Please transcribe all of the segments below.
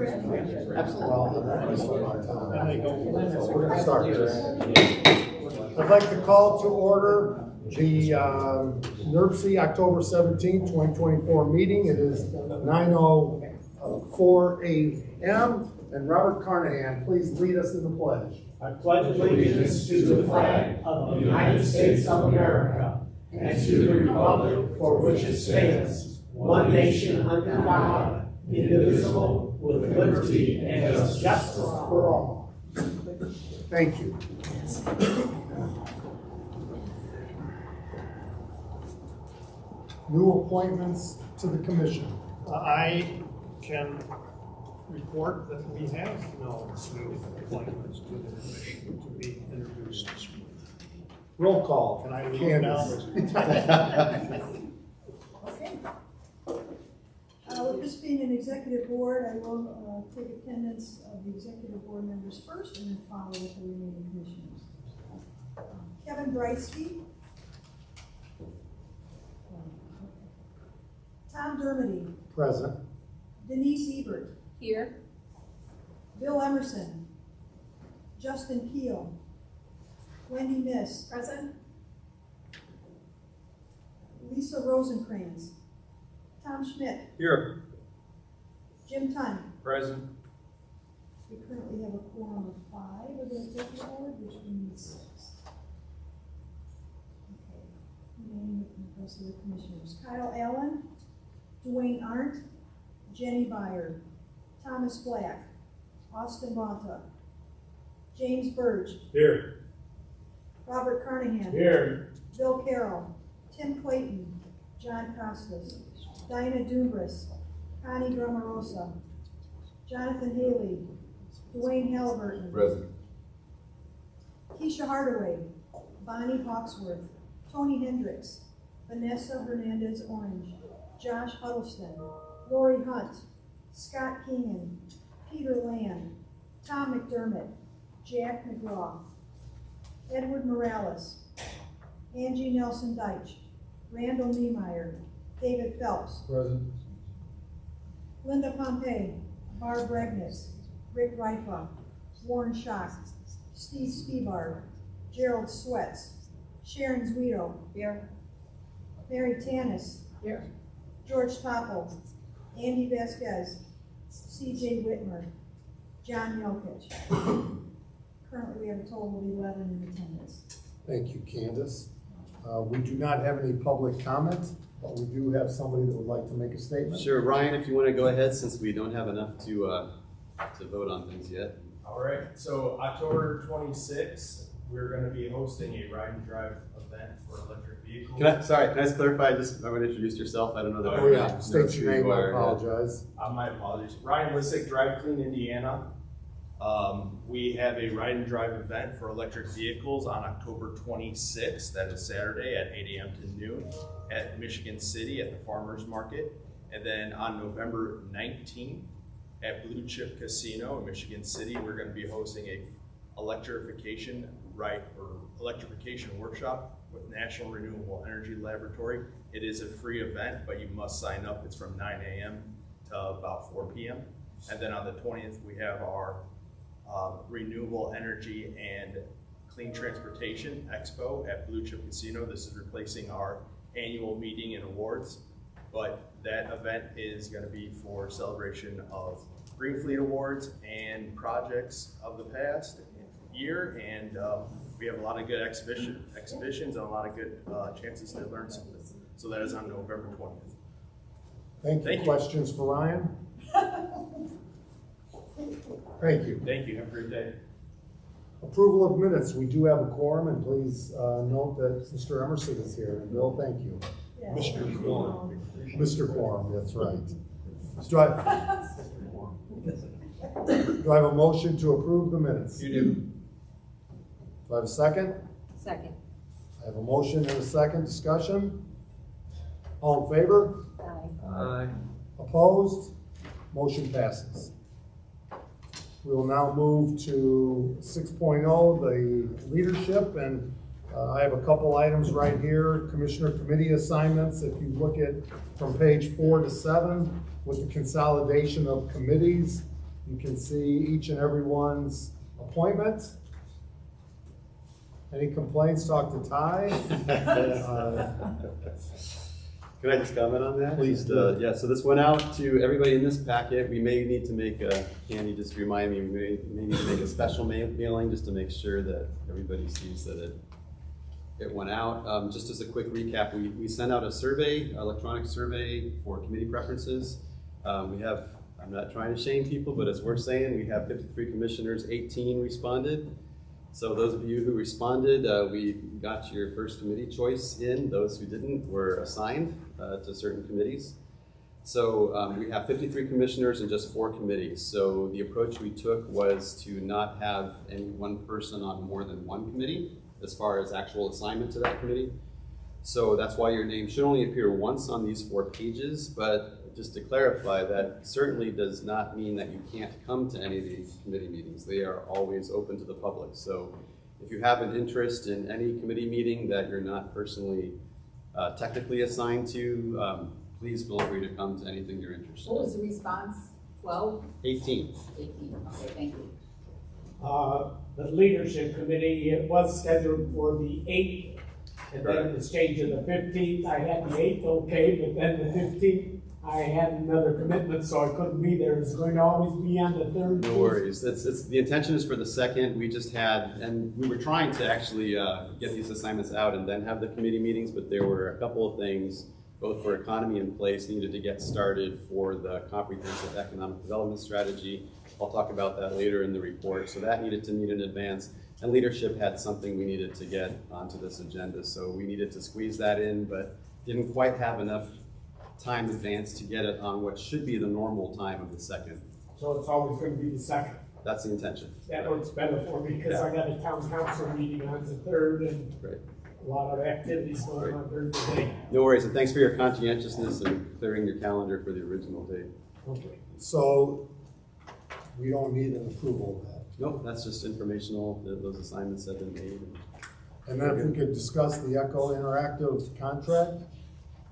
We're going to start. I'd like to call to order the NIRPC October 17, 2024 meeting. It is 9:04 a.m. And Robert Carnahan, please lead us in the pledge. I pledge allegiance to the flag of the United States of America and to the republic for which it stands, one nation under God, indivisible, with liberty and justice for all. Thank you. New appointments to the commission. I can report that we have no new appointments to the commission to be introduced this week. Roll call. Can I leave Candace. Okay. With this being an executive board, I will take attendance of the executive board members first and then follow with the remaining commissioners. Kevin Breitsky. Tom Dermody. Present. Denise Ebert. Here. Bill Emerson. Justin Keel. Wendy Miss. Present. Lisa Rosenkrantz. Tom Schmidt. Here. Jim Tunn. Present. We currently have a quorum of 5 of the executive board, which we need 6. Okay. Name the rest of the commissioners. Kyle Allen. Dwayne Arndt. Jenny Byer. Thomas Black. Austin Bonta. James Burge. Here. Robert Carnahan. Here. Bill Carroll. Tim Clayton. John Costas. Dinah Dumbris. Connie Drumarosa. Jonathan Haley. Dwayne Halliburton. Present. Keisha Hardaway. Bonnie Hawksworth. Tony Hendricks. Vanessa Hernandez Orange. Josh Huddleston. Lori Hunt. Scott Keenan. Peter Land. Tom McDermott. Jack McGraw. Edward Morales. Angie Nelson Deitch. Randall Niemeyer. David Phelps. Present. Linda Pompey. Barb Regnitz. Rick Rifa. Warren Schock. Steve Spivard. Gerald Sweats. Sharon Zuido. Here. Mary Tanis. Here. George Topol. Andy Vasquez. C.J. Whitmer. John Yelkich. Currently, we have a total of 11 in attendance. Thank you, Candace. We do not have any public comment, but we do have somebody that would like to make a statement. Sure, Ryan, if you want to go ahead, since we don't have enough to vote on things yet. All right, so October 26th, we're going to be hosting a ride and drive event for electric vehicles. Can I just clarify, just, I'm going to introduce yourself, I don't know that. Oh yeah, state your name, I apologize. My apologies. Ryan Lissick, Drive Clean, Indiana. We have a ride and drive event for electric vehicles on October 26th, that is Saturday at 8 a.m. to noon at Michigan City at the Farmers Market. And then on November 19th at Blue Chip Casino in Michigan City, we're going to be hosting a electrification workshop with National Renewable Energy Laboratory. It is a free event, but you must sign up. It's from 9 a.m. to about 4 p.m. And then on the 20th, we have our Renewable Energy and Clean Transportation Expo at Blue Chip Casino. This is replacing our annual meeting and awards, but that event is going to be for celebration of Green Fleet Awards and projects of the past year, and we have a lot of good exhibitions and a lot of good chances to learn something. So that is on November 20th. Thank you. Questions for Ryan? Thank you. Thank you. Have a great day. Approval of minutes. We do have a quorum, and please note that Mr. Emerson is here. And Bill, thank you. Yeah. Mr. Quorum. Mr. Quorum, that's right. Do I have a motion to approve the minutes? You do. Do I have a second? Second. I have a motion and a second. Discussion? All in favor? Aye. Opposed? Motion passes. We will now move to 6.0, the leadership, and I have a couple items right here. Commissioner committee assignments, if you look at from page 4 to 7, with the consolidation of committees, You can see each and everyone's appointment. Any complaints, talk to Ty. Can I just comment on that? Please Yeah, so this went out to everybody in this packet. We may need to make a, Candy just remind me, we may need to make a special mailing just to make sure that everybody sees that it went out. Just as a quick recap, we sent out a survey, electronic survey for committee preferences. We have, I'm not trying to shame people, but it's worth saying, we have 53 commissioners, 18 responded. So those of you who responded, we got your first committee choice in. Those who didn't were assigned to certain committees. So we have 53 commissioners and just 4 committees. So the approach we took was to not have any one person on more than one committee as far as actual assignment to that committee. So that's why your name should only appear once on these 4 pages, but just to clarify, that certainly does not mean that you can't come to any of these committee meetings. They are always open to the public. So if you have an interest in any committee meeting that you're not personally technically assigned to, please feel free to come to anything you're interested in. What was the response? 12? 18. 18, okay, thank you. The leadership committee, it was scheduled for the 8th, and then it was changed to the 15th. I had the 8th okay, but then the 15th, I had another commitment, so I couldn't be there. It's going to always be on the 3rd. No worries. It's the intention is for the 2nd. We just had, and we were trying to actually get these assignments out and then have the committee meetings, but there were a couple of things, both for economy in place, needed to get started for the comprehensive economic development strategy. I'll talk about that later in the report. So that needed to meet in advance. And leadership had something we needed to get onto this agenda. So we needed to squeeze that in, but didn't quite have enough time in advance to get it on what should be the normal time of the 2nd. So it's always going to be the 2nd. That's the intention. That works better for me because I got a town council meeting on the 3rd and Great. a lot of activities going on Thursday. No worries, and thanks for your conscientiousness and clearing your calendar for the original date. Okay. So we don't need an approval of that. Nope, that's just informational, those assignments have been made. And then if we could discuss the Echo Interactive contract.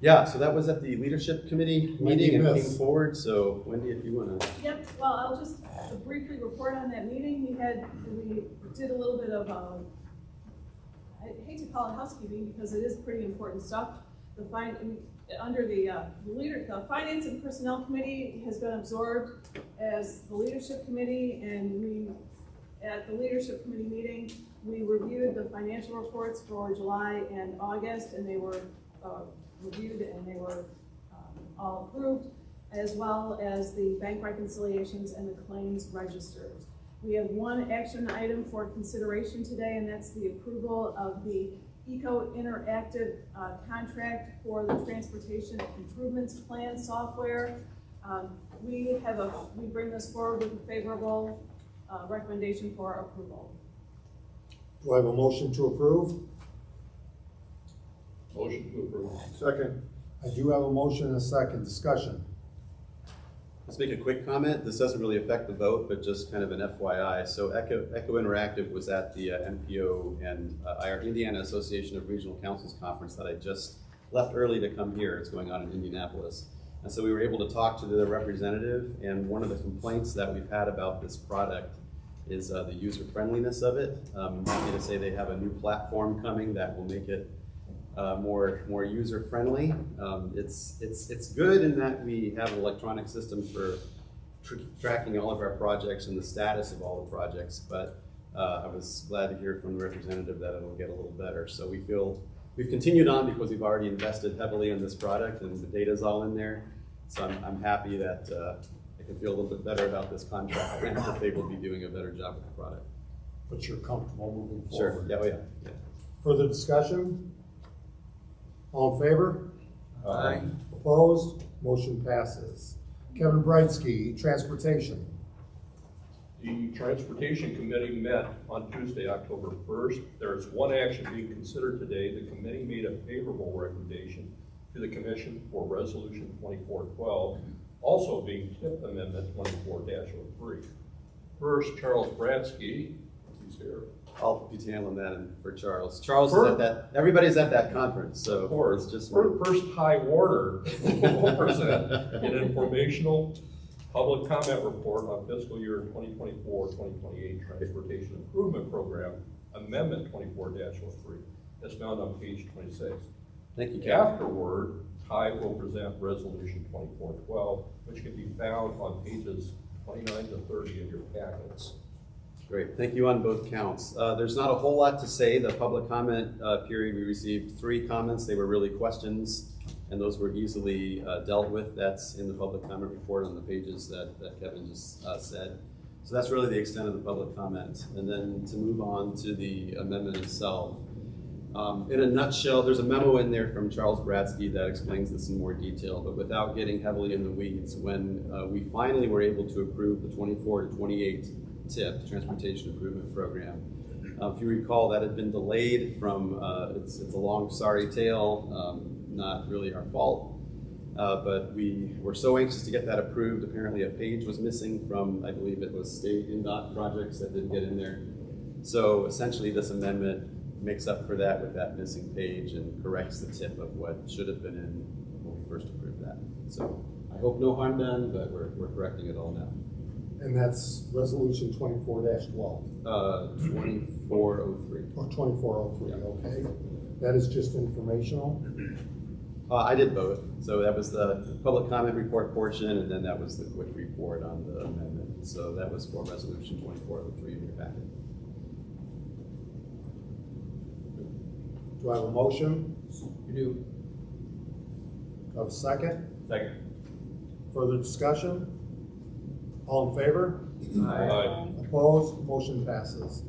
Yeah, so that was at the leadership committee Wendy meeting and missed. came forward, so Wendy, if you wanna. Yep, well, I'll just briefly report on that meeting. We did a little bit of, I hate to call it housekeeping because it is pretty important stuff. Under the Finance and Personnel Committee has been absorbed as the Leadership Committee, and at the Leadership Committee meeting, we reviewed the financial reports for July and August, and they were reviewed and they were all approved, as well as the bank reconciliations and the claims registers. We have one action item for consideration today, and that's the approval of the Eco Interactive contract for the Transportation Improvements Plan software. We bring this forward with a favorable recommendation for approval. Do I have a motion to approve? Motion to approve. Second. I do have a motion and a second. Discussion. Let's make a quick comment. This doesn't really affect the vote, but just kind of an FYI. So Echo Interactive was at the MPO and our Indiana Association of Regional Councils conference that I just left early to come here. It's going on in Indianapolis. And so we were able to talk to the representative, and one of the complaints that we've had about this product is the user friendliness of it. I'm happy to say they have a new platform coming that will make it more user friendly. It's good in that we have an electronic system for tracking all of our projects and the status of all the projects, but I was glad to hear from the representative that it'll get a little better. So we feel we've continued on because we've already invested heavily in this product and the data's all in there. So I'm happy that I can feel a little bit better about this contract and that they will be doing a better job with the product. But you're comfortable moving Sure, forward? yeah, oh yeah. Further discussion? All in favor? Aye. Opposed? Motion passes. Kevin Brightsky, Transportation. The Transportation Committee met on Tuesday, October 1st. There is one action being considered today. The committee made a favorable recommendation to the Commission for Resolution 2412, also being TIP Amendment 24-03. First, Charles Bratsky, he's here. I'll be handling that for Charles. Charles is at that, everybody's at that conference, so Of course, it's just. First High Warder will present an informational Public comment report on fiscal year 2024-2028 Transportation Improvement Program, Amendment 24-03, as found on page 26. Thank you, Kevin. Afterward, Ty will present Resolution 2412, which can be found on pages 29 to 30 in your packets. Great, thank you on both counts. There's not a whole lot to say. The public comment period, we received 3 comments. They were really questions, and those were easily dealt with. That's in the public comment report on the pages that Kevin just said. So that's really the extent of the public comment. And then to move on to the amendment itself. In a nutshell, there's a memo in there from Charles Bradsky that explains this in more detail, but without getting heavily in the weeds, when we finally were able to approve the 24 to 28 TIP, Transportation Improvement Program. If you recall, that had been delayed from, it's a long sorry tale, not really our fault, but we were so anxious to get that approved. Apparently a page was missing from, I believe it was state INDOT projects that didn't get in there. So essentially this amendment makes up for that with that missing page and corrects the tip of what should have been in when we first approved that. So I hope no harm done, but we're correcting it all now. And that's resolution 24-12. 2403. Or 2403, okay. That is just informational. I did both. So that was the public comment report portion, and then that was the quick report on the amendment. So that was for resolution 2403 in your packet. Do I have a motion? You do. Do I have a second? Second. Further discussion? All in favor? Aye. Opposed? Motion passes.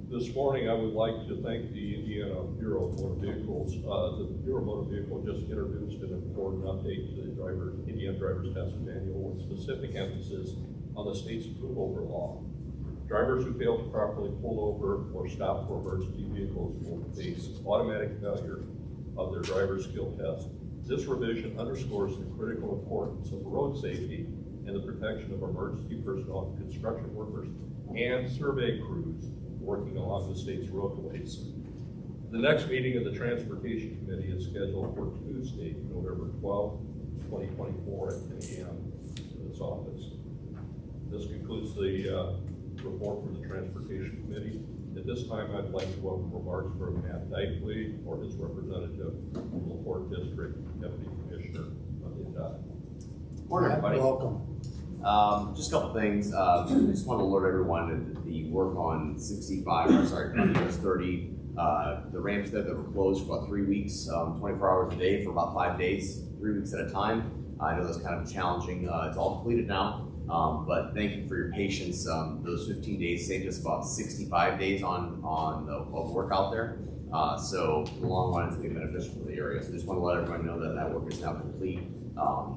This morning, I would like to thank the Indiana Bureau of Motor Vehicles. The Bureau of Motor Vehicle just introduced an important update to the Indiana Driver's Test Manual with specific emphasis on the state's pull-over law. Drivers who fail to properly pull over or stop for emergency vehicles will face automatic failure of their driver's skill test. This revision underscores the critical importance of road safety and the protection of emergency personnel, construction workers, and survey crews working along the state's roadways. The next meeting of the Transportation Committee is scheduled for Tuesday, November 12, 2024 at 10 a.m. in this office. This concludes the report from the Transportation Committee. At this time, I'd like to welcome remarks from Matt Dykley or his representative from the Port District, Deputy Commissioner of the INDOT. Morning, everybody. Welcome. Just a couple things. I just want to alert everyone that the work on 30, the ramps there that were closed for about 3 weeks, 24 hours a day for about 5 days, 3 weeks at a time. I know that's kind of challenging. It's all completed now, but thank you for your patience. Those 15 days saved us about 65 days of work out there. So in the long run, it's going to be beneficial for the area. So just want to let everyone know that that work is now complete.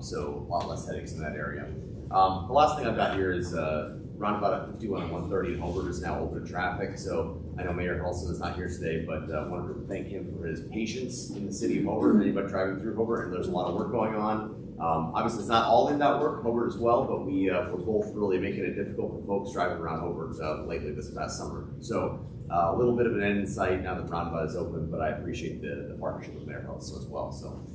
So a lot less headaches in that area. The last thing I've got here is roundabout at 51 and 130 in Hobart is now open to traffic. So I know Mayor Helson is not here today, but I wanted to thank him for his patience in the city of Hobart, anybody driving through Hobart, and there's a lot of work going on. Obviously, it's not all INDOT work, Hobart as well, but we're both really making it difficult for folks driving around Hobart lately this past summer. So a little bit of an end in sight now that the roundabout is open, but I appreciate the partnership with Mayor Helson as well. So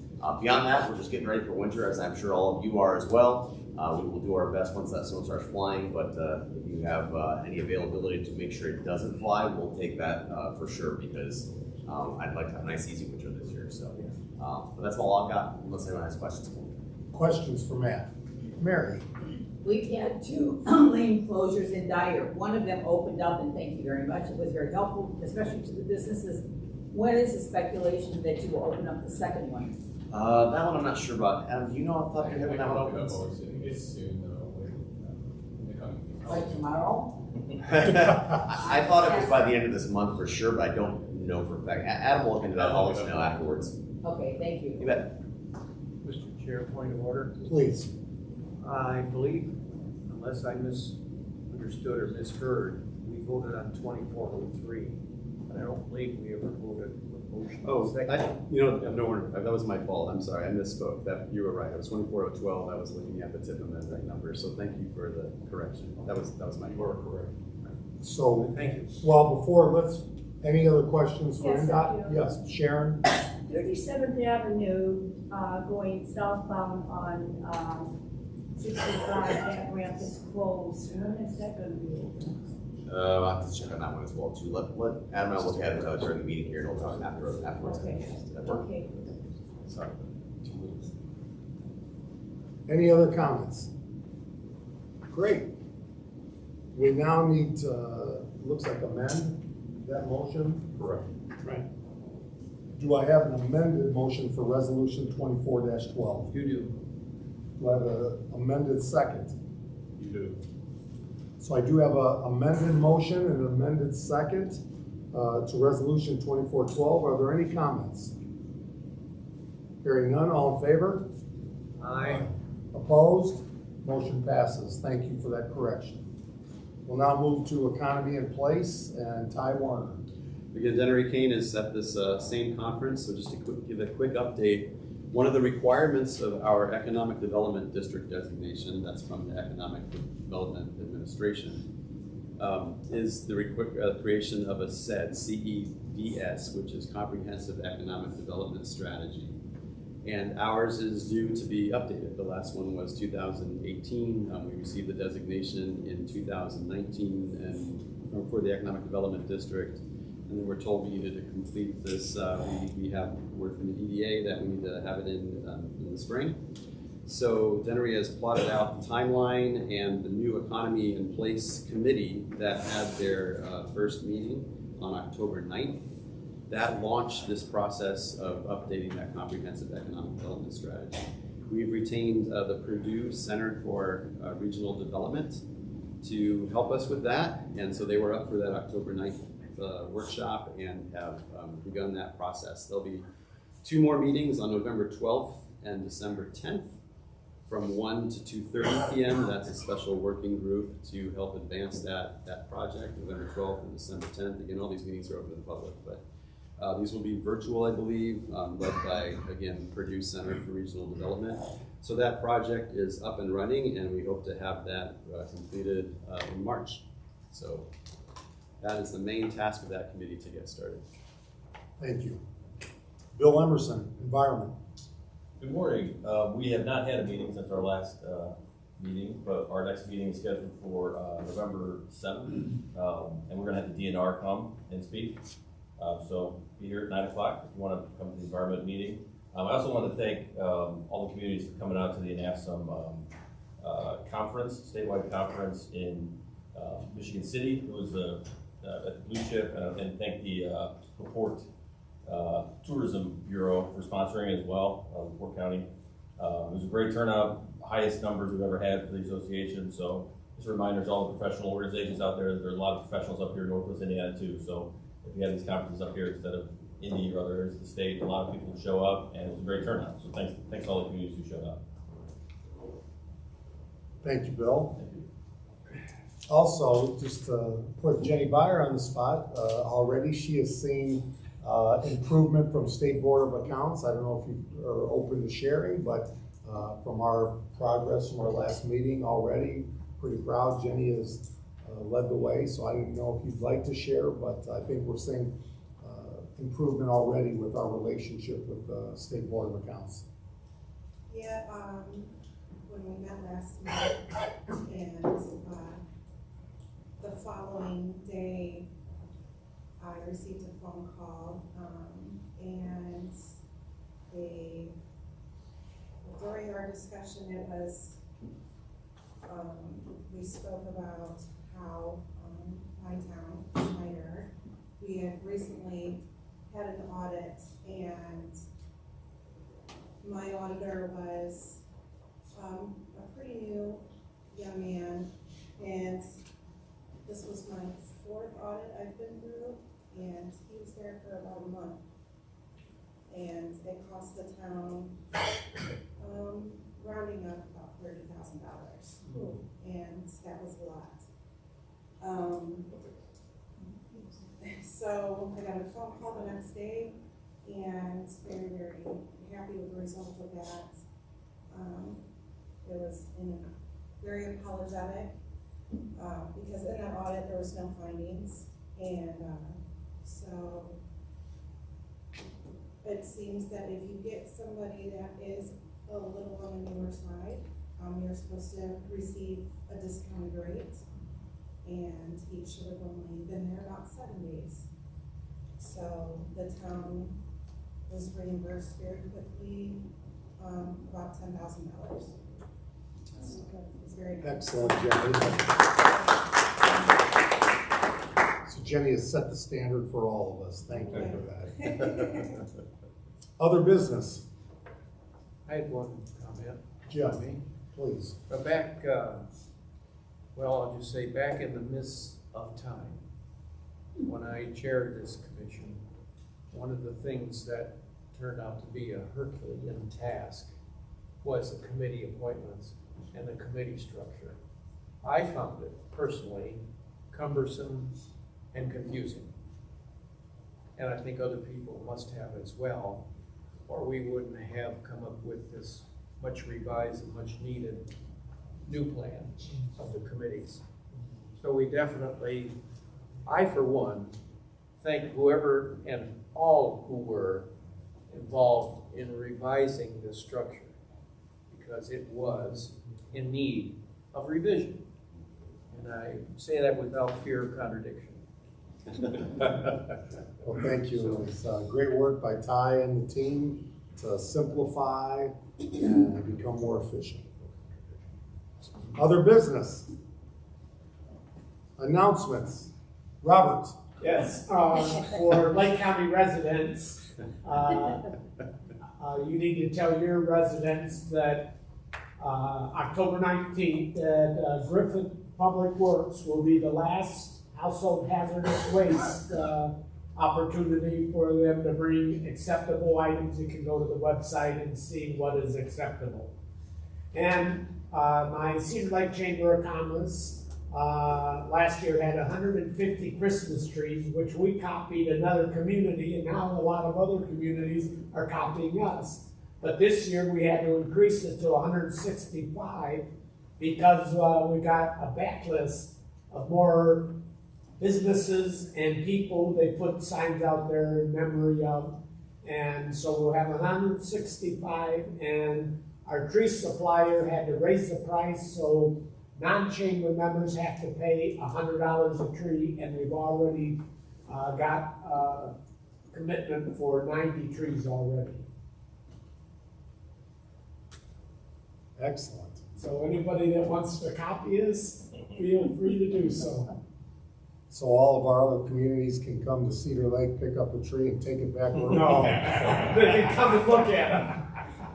beyond that, we're just getting ready for winter, as I'm sure all of you are as well. We will do our best once that snow starts flying, but if you have any availability to make sure it doesn't fly, we'll take that for sure, because I'd like to have a nice easy winter this year. So but that's all I've got, unless anyone has questions. Questions for Matt? Mary? We've had 2 lane closures in Dyer. One of them opened up, and thank you very much. It was very helpful, especially to the businesses. When is the speculation that you will open up the second one? That one I'm not sure about. Adam, do you know off the top of your head when that one opens? It's soon though. Like tomorrow? I thought it was by the end of this month for sure, but I don't know for a fact. Adam will look into that. I'll let you know afterwards. Okay, thank you. You bet. Mr. Chair, point of order. Please. I believe, unless I misunderstood or misheard, we voted on 2403, but I don't believe we ever voted with motion. Oh, no worries. That was my fault. I'm sorry. I misspoke. You were right. It was 2412. I was looking at the tip amendment number. So thank you for the correction. That was my fault. You are correct. So, Thank you. well, any other questions for Yes, INDOT? I do. Yes, Sharon? 37th Avenue, going southbound on 65, that ramp is closed. When is that gonna be open? I'll have to check on that one as well too. Let Adam and I look at it during the meeting here and we'll talk afterwards. Okay. Okay. Sorry. Any other comments? Great. We now need to, looks like amend that motion. Correct. Right. Do I have an amended motion for resolution 24-12? You do. Do I have an amended second? You do. So I do have a amended motion and an amended second to resolution 24-12. Are there any comments? Hearing none, all in favor? Aye. Opposed? Motion passes. Thank you for that correction. We'll now move to economy in place and Ty Warner. Again, Dennery Kane is at this same conference, so just to give a quick update. One of the requirements of our Economic Development District designation, that's from the Economic Development Administration, is the creation of a CEDS, C-E-D-S, which is Comprehensive Economic Development Strategy. And ours is due to be updated. The last one was 2018. We received the designation in 2019 and for the Economic Development District. And then we're told we needed to complete this. We have word from the EDA that we need to have it in the spring. So Dennery has plotted out the timeline and the new Economy in Place Committee that had their first meeting on October 9th. That launched this process of updating that comprehensive economic development strategy. We've retained the Purdue Center for Regional Development to help us with that. And so they were up for that October 9th workshop and have begun that process. There'll be 2 more meetings on November 12th and December 10th from 1 to 2:30 p.m. That's a special working group to help advance that project, November 12th and December 10th. Again, all these meetings are open to the public, but these will be virtual, I believe, led by, again, Purdue Center for Regional Development. So that project is up and running, and we hope to have that completed in March. So that is the main task of that committee to get started. Thank you. Bill Emerson, Environment. Good morning. We have not had a meeting since our last meeting, but our next meeting is scheduled for November 7th, and we're going to have the DNR come and speak. So be here at 9 o'clock if you want to come to the environment meeting. I also want to thank all the communities for coming out to the NAFSM conference, statewide conference in Michigan City. It was at the Blue Chip, and thank the LaPorte Tourism Bureau for sponsoring as well, LaPorte County. It was a great turnout, highest numbers we've ever had for the association. So just a reminder to all the professional organizations out there that there's a lot of professionals up here in Northwest Indiana too. So if you have these conferences up here instead of Indy or other areas of the state, a lot of people show up, and it was a great turnout. So thanks to all the communities who showed up. Thank you, Bill. Thank you. Also, just to put Jenny Byer on the spot, already she has seen improvement from State Board of Accounts. I don't know if you are open to sharing, but from our progress from our last meeting already, pretty proud. Jenny has led the way, so I don't know if you'd like to share, but I think we're seeing improvement already with our relationship with the State Board of Accounts. Yeah, when we met last month, and the following day, I received a phone call, and during our discussion, it was, we spoke about how my town, NIRPC, we had recently had an audit, and my auditor was a pretty new young man, and this was my 4th audit I've been through, and he was there for about a month. And it cost the town, rounding up about $30,000, and that was a lot. So I got a phone call the next day, and very, very happy with the result of that. It was very apologetic, because in that audit there was no findings, and so it seems that if you get somebody that is a little on the newer side, You're supposed to receive a discounted rate, and he should have only been there about 7 days. So the town was reimbursed very quickly, about $10,000. It's very nice. Excellent, Jenny. So Jenny has set the standard for all of us. Thank you for that. Other business? I had one comment. Jim, please. But back, well, I'll just say back in the midst of time, when I chaired this commission, one of the things that turned out to be a Herculean task was the committee appointments and the committee structure. I found it personally cumbersome and confusing. And I think other people must have as well, or we wouldn't have come up with this much revised and much needed new plan of the committees. So we definitely, I for one, thank whoever and all who were involved in revising this structure, because it was in need of revision. And I say that without fear of contradiction. Well, thank you. It was great work by Ty and the team to simplify and become more efficient. Other business? Announcements? Robert? Yes, for Lake County residents, you need to tell your residents that October 19th, that Griffith Public Works will be the last household hazardous waste opportunity for them to bring acceptable items. You can go to the website and see what is acceptable. And my Cedar Lake Chamber of Commerce last year had 150 Christmas trees, which we copied another community, and now a lot of other communities are copying us. But this year we had to increase it to 165 because we got a backlist of more businesses and people. They put signs out there in memory of, and so we'll have 165, and our tree supplier had to raise the price, so non-chamber members have to pay $100 a tree, and we've already got a commitment for 90 trees already. Excellent. So anybody that wants to copy us, feel free to do so. So all of our other communities can come to Cedar Lake, pick up a tree and take it back. No, they can come and look at it.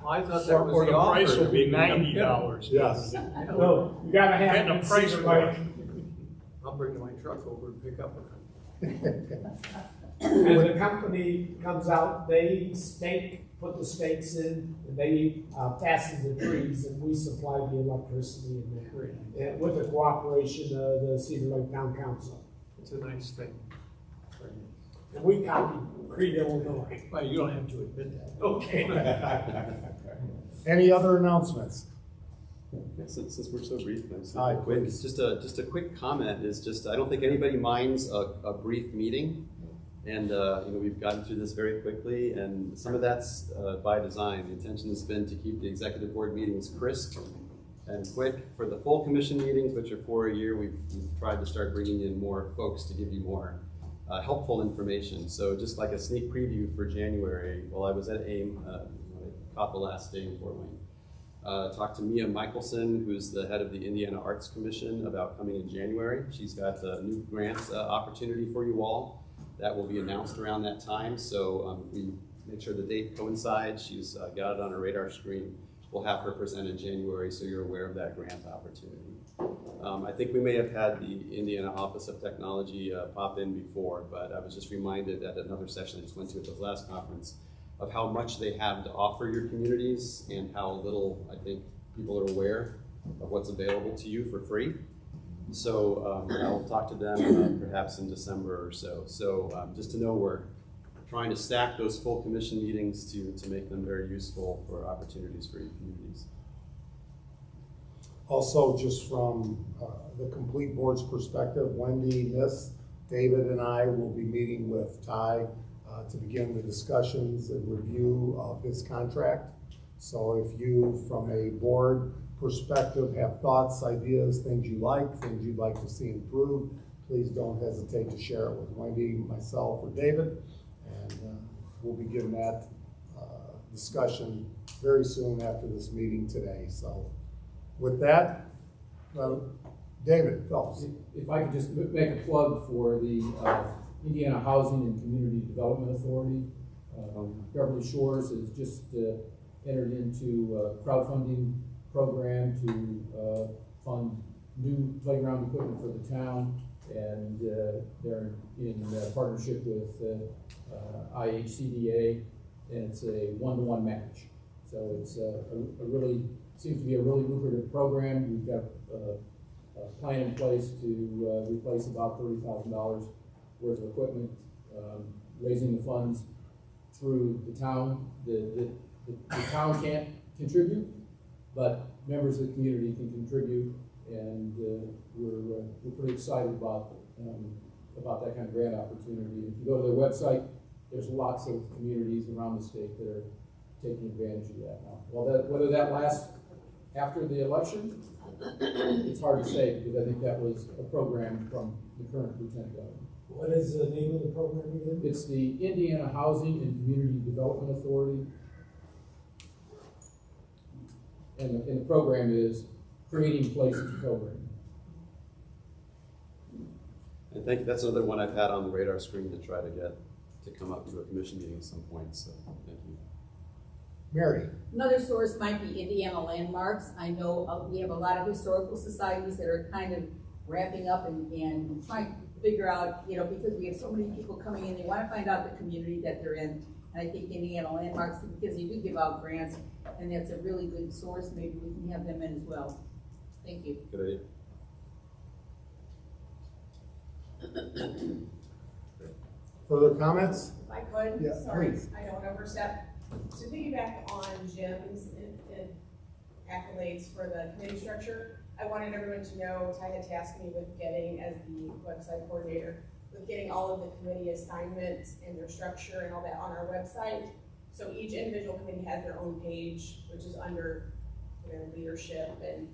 I thought that was Or the the offer. price will be $90. Yes. No, you gotta have Getting a it in price Cedar for Lake. I'll bring my truck over and pick up a And the company comes out, they put the stakes in, and they fasten the trees, and we supply the electricity in that. And with the cooperation of the Cedar Lake Town Council. It's a nice thing. And we copied Creed, Illinois. Well, you don't have to admit that. Okay. Any other announcements? Yeah, since we're so brief, Hi, quick, please. just a quick comment is just, I don't think anybody minds a brief meeting. And we've gotten through this very quickly, and some of that's by design. The intention has been to keep the executive board meetings crisp and quick. For the full commission meetings, which are 4 a year, we've tried to start bringing in more folks to give you more helpful information. So just like a sneak preview for January, while I was at AIM, I caught the last day in Fort Wayne. Talked to Mia Michelson, who's the head of the Indiana Arts Commission, about coming in January. She's got a new grant opportunity for you all that will be announced around that time. So we make sure the date coincides. She's got it on her radar screen. We'll have her present in January, so you're aware of that grant opportunity. I think we may have had the Indiana Office of Technology pop in before, but I was just reminded at another session I just went to at the last conference of how much they have to offer your communities and how little I think people are aware of what's available to you for free. So I'll talk to them perhaps in December or so. So just to know, we're trying to stack those full commission meetings to make them very useful for opportunities for your communities. Also, just from the complete board's perspective, Wendy, Miss, David, and I will be meeting with Ty to begin the discussions and review of his contract. So if you, from a board perspective, have thoughts, ideas, things you like, things you'd like to see improved, please don't hesitate to share it with Wendy, myself, or David. And we'll begin that discussion very soon after this meeting today. So with that, David Phelps. If I could just make a plug for the Indiana Housing and Community Development Authority. Beverly Shores has just entered into a crowdfunding program to fund new playground equipment for the town, and they're in partnership with IHCDA, and it's a one-to-one match. So it's a really, seems to be a really lucrative program. We've got a plan in place to replace about $30,000 worth of equipment, raising the funds through the town. The town can't contribute, but members of the community can contribute, and we're pretty excited about that kind of grant opportunity. If you go to their website, there's lots of communities around the state that are taking advantage of that now. Well, whether that lasts after the election, it's hard to say, because I think that was a program from the current lieutenant governor. What is the name of the program again? It's the Indiana Housing and Community Development Authority. And the program is Creating Places program. I think that's another one I've had on the radar screen to try to get to come up to a commission meeting at some point, so thank you. Mary. Another source might be Indiana Landmarks. I know we have a lot of historical societies that are kind of ramping up and trying to figure out, because we have so many people coming in, they want to find out the community that they're in. And I think Indiana Landmarks, because you do give out grants, and that's a really good source, maybe we can have them in as well. Thank you. Good idea. Further comments? If I could, Yeah, sorry, please. I don't want to overstep. To piggyback on Jim's and accolades for the committee structure, I wanted everyone to know Ty had tasked me with getting, as the website coordinator, with getting all of the committee assignments and their structure and all that on our website. So each individual committee has their own page, which is under leadership and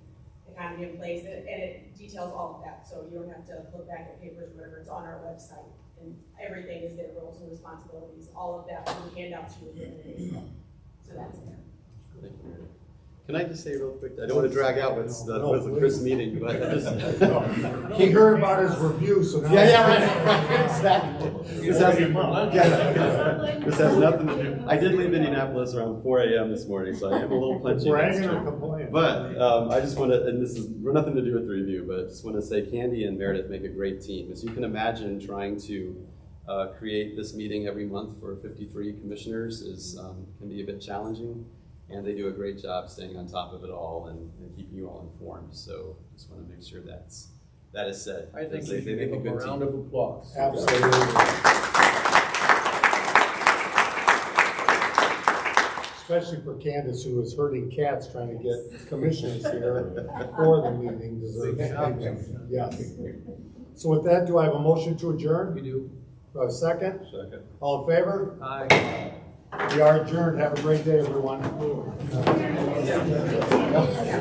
economy in place, and it details all of that. So you don't have to flip back at papers or whatever, it's on our website. And everything is their roles and responsibilities, all of that will hand out to you. So that's there. Thank you, Mary. Can I just say real quick, I don't want to drag out what's the Chris meeting, but I just. He heard about his review, so now. Right, exactly. This has nothing to do. I did leave Indianapolis around 4 a.m. this morning, so I am a little punchy. Bragging or complaining? But I just want to, and this is nothing to do with the review, but I just want to say Candy and Meredith make a great team. As you can imagine, trying to create this meeting every month for 53 commissioners can be a bit challenging. And they do a great job staying on top of it all and keeping you all informed. So just want to make sure that is said. I think they they make give a them a good round team. of applause. Absolutely. Especially for Candace, who is herding cats trying to get commissioners here for the meeting. Deserves yes. So with that, do I have a motion to adjourn? We do. Do I have a second? Second. All in favor? Aye. We are adjourned. Have a great day, everyone.